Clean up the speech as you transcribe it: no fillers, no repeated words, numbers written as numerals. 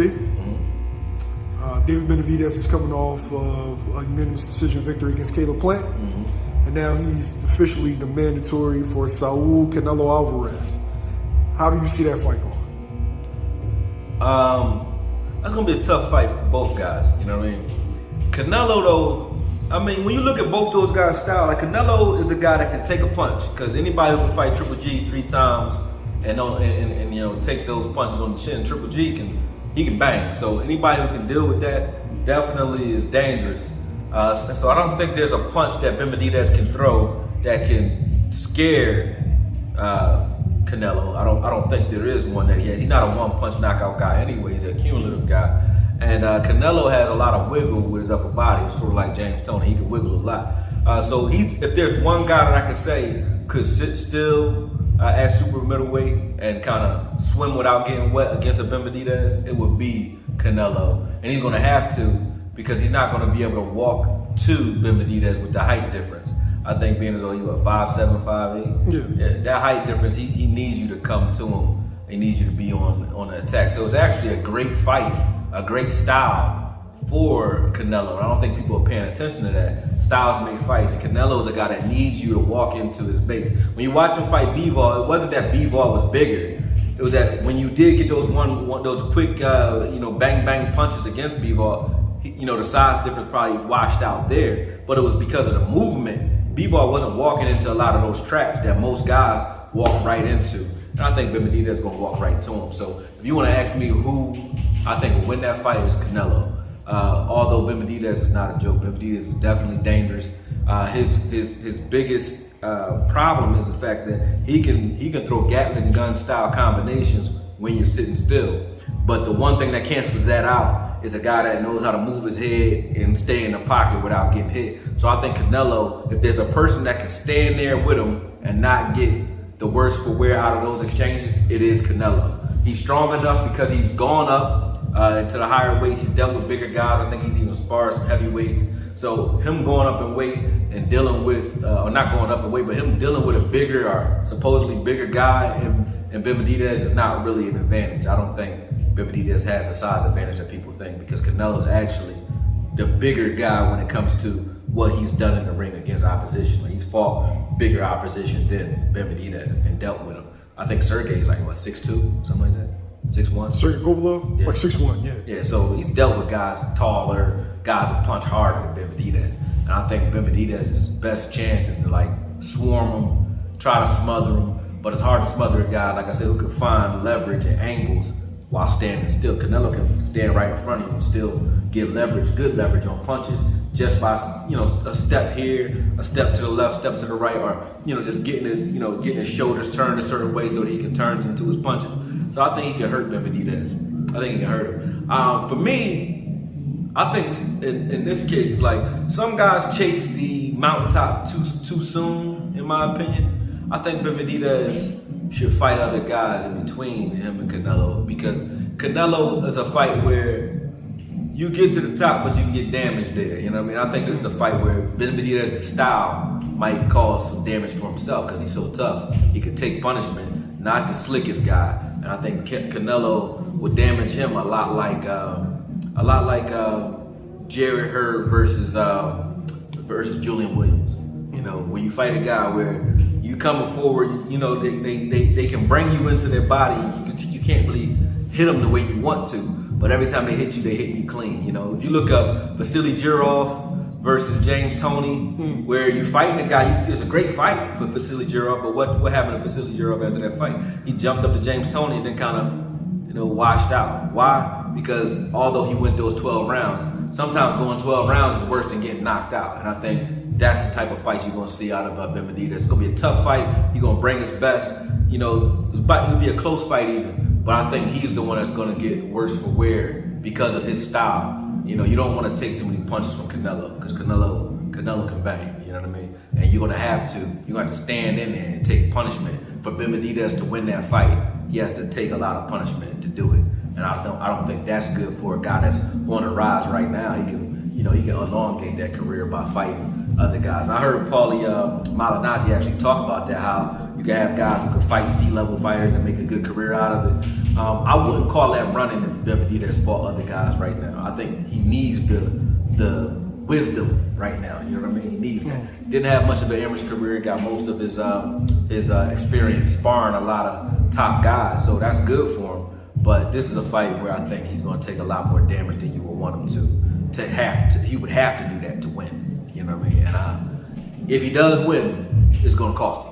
today. David Benavidez is coming off of a unanimous decision victory against Caleb Plant. And now he's officially the mandatory for Saul Canelo Alvarez. How do you see that fight going? That's going to be a tough fight for both guys, you know what I mean? Canelo, though, I mean, when you look at both those guys' style, like Canelo is a guy that can take a punch, because anybody who can fight Triple G 3 times and you know, take those punches on the chin, Triple G he can bang. So anybody who can deal with that definitely is dangerous. So I don't think there's a punch that Benavidez can throw that can scare Canelo. I don't think there is one that he has. He's not a one-punch knockout guy anyway. He's a cumulative guy. And Canelo has a lot of wiggle with his upper body, sort of like James Toney. He can wiggle a lot. So if there's one guy that I could say could sit still at super middleweight and kind of swim without getting wet against a Benavidez, it would be Canelo. And he's going to have to, because he's not going to be able to walk to Benavidez with the height difference. I think being as though you are 5'7", 5'8". Yeah, that height difference, he needs you to come to him. He needs you to be on the attack. So it's actually a great fight, a great style for Canelo. And I don't think people are paying attention to that. Styles make fights, and Canelo's a guy that needs you to walk into his base. When you watch him fight Bivol, it wasn't that Bivol was bigger. It was that when you did get those those quick, bang bang punches against Bivol, the size difference probably washed out there. But it was because of the movement. Bivol wasn't walking into a lot of those traps that most guys walk right into. And I think Benavidez is going to walk right to him. So if you want to ask me who I think will win that fight, it's Canelo. Although Benavidez is not a joke, Benavidez is definitely dangerous. His biggest problem is the fact that he can throw Gatling gun style combinations when you're sitting still. But the one thing that cancels that out is a guy that knows how to move his head and stay in the pocket without getting hit. So I think Canelo, if there's a person that can stand there with him and not get the worst for wear out of those exchanges, it is Canelo. He's strong enough because he's gone up to the higher weights. He's dealt with bigger guys. I think he's even sparred some heavyweights. So him going up in weight and dealing with, or not going up in weight, but him dealing with a bigger or supposedly bigger guy and Benavidez is not really an advantage. I don't think Benavidez has the size advantage that people think, because Canelo's actually the bigger guy when it comes to what he's done in the ring against opposition. Like, he's fought bigger opposition than Benavidez and dealt with him. I think Sergey's like, what, 6'2", something like that? 6'1"? Sergey Kovalev? Yeah. Like 6'1", yeah. Yeah, so he's dealt with guys taller, guys who punch harder than Benavidez. And I think Benavidez's best chance is to like swarm him, try to smother him. But it's hard to smother a guy, like I said, who can find leverage and angles while standing still. Canelo can stand right in front of you and still get leverage, good leverage on punches, just by a step here, a step to the left, step to the right, or just getting his shoulders turned a certain way so that he can turn into his punches. So I think he can hurt Benavidez. I think he can hurt him. For me, I think in this case, like, some guys chase the mountaintop too soon, in my opinion. I think Benavidez should fight other guys in between him and Canelo, because Canelo is a fight where you get to the top, but you can get damaged there. You know what I mean? I think this is a fight where Benavidez's style might cause some damage for himself because he's so tough. He could take punishment, not the slickest guy. And I think Canelo would damage him a lot like Jerry Hurd versus Julian Williams. When you fight a guy where you coming forward, they can bring you into their body. You can't really hit them the way you want to, but every time they hit you clean. If you look up Vasily Jirov versus James Toney, where you're fighting a guy, it's a great fight for Vasily Jirov, but what happened to Vasily Jirov after that fight? He jumped up to James Toney and then kind of, washed out. Why? Because although he went those 12 rounds, sometimes going 12 rounds is worse than getting knocked out. And I think that's the type of fight you're going to see out of Benavidez. It's going to be a tough fight. He's going to bring his best. It'll be a close fight even, but I think he's the one that's going to get worse for wear because of his style. You don't want to take too many punches from Canelo, because Canelo can bang, you know what I mean? And you're going to have to stand in there and take punishment. For Benavidez to win that fight, he has to take a lot of punishment to do it. And I don't think that's good for a guy that's on the rise right now. He can elongate that career by fighting other guys. I heard Paulie Malignaggi actually talk about that, how, You can have guys who can fight C-level fighters and make a good career out of it. I wouldn't call that running if Benavidez fought other guys right now. I think he needs the wisdom right now. You know what I mean? He needs that. Didn't have much of an amateur career. Got most of his experience sparring a lot of top guys, so that's good for him. But this is a fight where I think he's going to take a lot more damage than you would want him to. He would have to do that to win. You know what I mean? And if he does win, it's going to cost him.